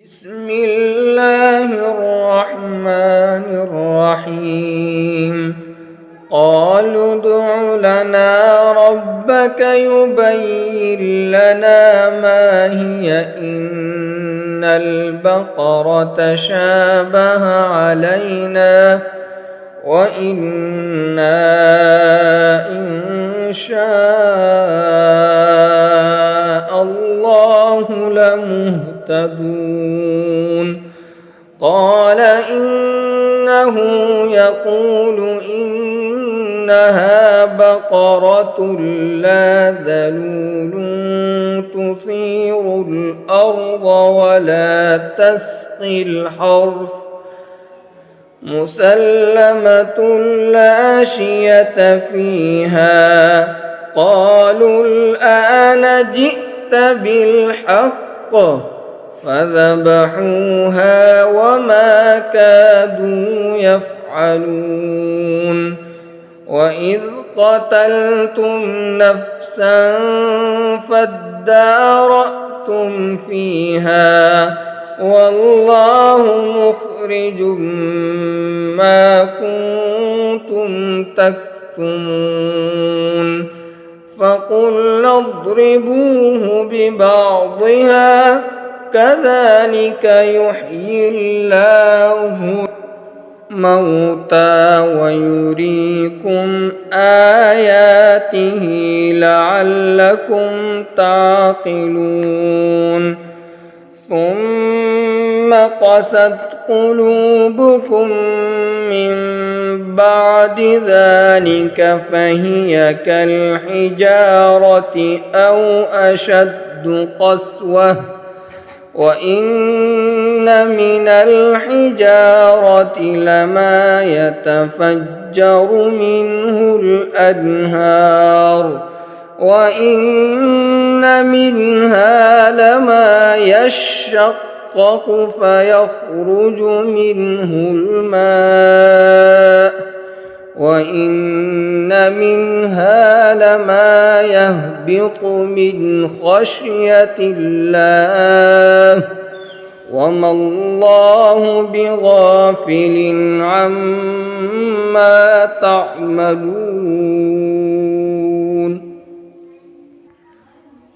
بسم الله الرحمن الرحيم. قالوا ادع لنا ربك يبين لنا ما هي إن البقرة شابه علينا وإنا إن شاء الله لمهتدون. قال إنه يقول إنها بقرة لا ذلول تثير الأرض ولا تسقي الحرث مسلمة لا شية فيها. قالوا الآن جئت بالحق فذبحوها وما كادوا يفعلون. وإذ قتلتم نفسا فادارأتم فيها والله مخرج ما كنتم تكتمون. فقلنا اضربوه ببعضها كذلك يحيي الله موتى ويريكم آياته لعلكم تعقلون. ثم قست قلوبكم من بعد ذلك فهي كالحجارة أو أشد قسوة. وإن من الحجارة لما يتفجر منه الأنهار وإن منها لما يشقق فيخرج منه الماء وإن منها لما يهبط من خشية الله وما الله بغافل عما تعملون.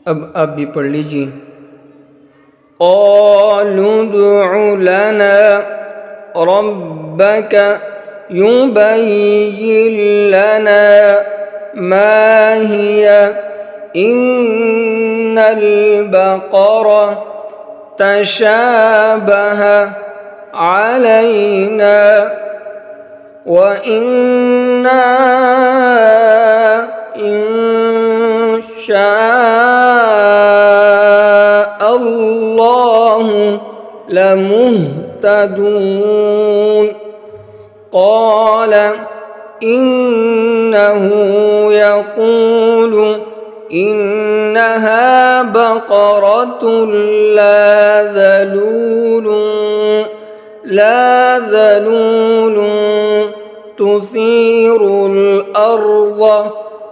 अब आप भी पढ़ लीजिए. قالوا ادع لنا ربك يبين لنا ما هي إن البقرة تشابه علينا وإنا إن شاء الله لمهتدون. قال إنه يقول إنها بقرة لا ذلول تثير الأرض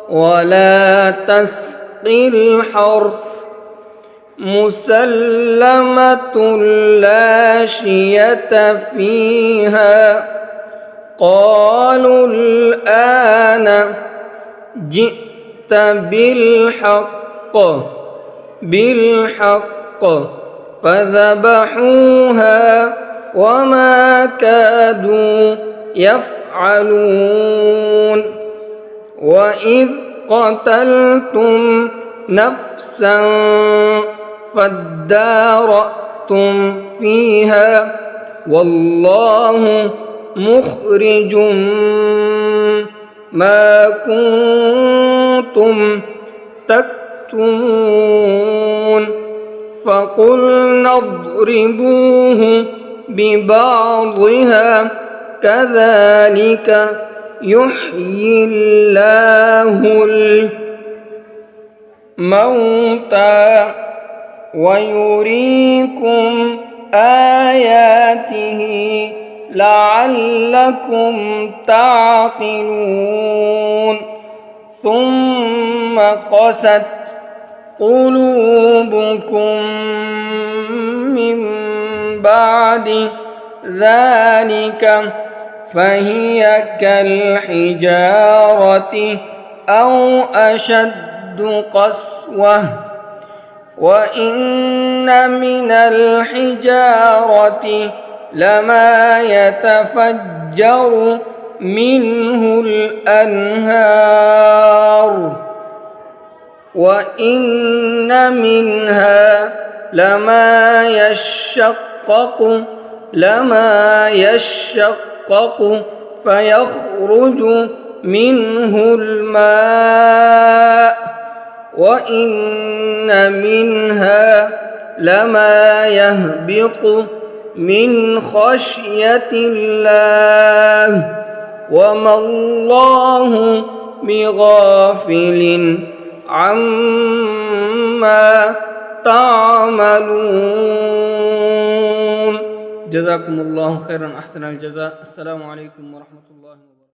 ولا تسقي الحرث مسلمة لا شية فيها. قالوا الآن جئت بالحق فذبحوها وما كادوا يفعلون. وإذ قتلتم نفسا فادارأتم فيها والله مخرج ما كنتم تكتمون. فقلنا اضربوه ببعضها كذلك يحيي الله الموتى ويريكم آياته لعلكم تعقلون. ثم قست قلوبكم من بعد ذلك فهي كالحجارة أو أشد قسوة وإن من الحجارة لما يتفجر منه الأنهار وإن منها لما يشقق فيخرج منه الماء وإن منها لما يهبط من خشية الله وما الله بغافل عما تعملون. جزاكم الله خيرا أحسن الجزاء. السلام عليكم ورحمة الله وبركاته.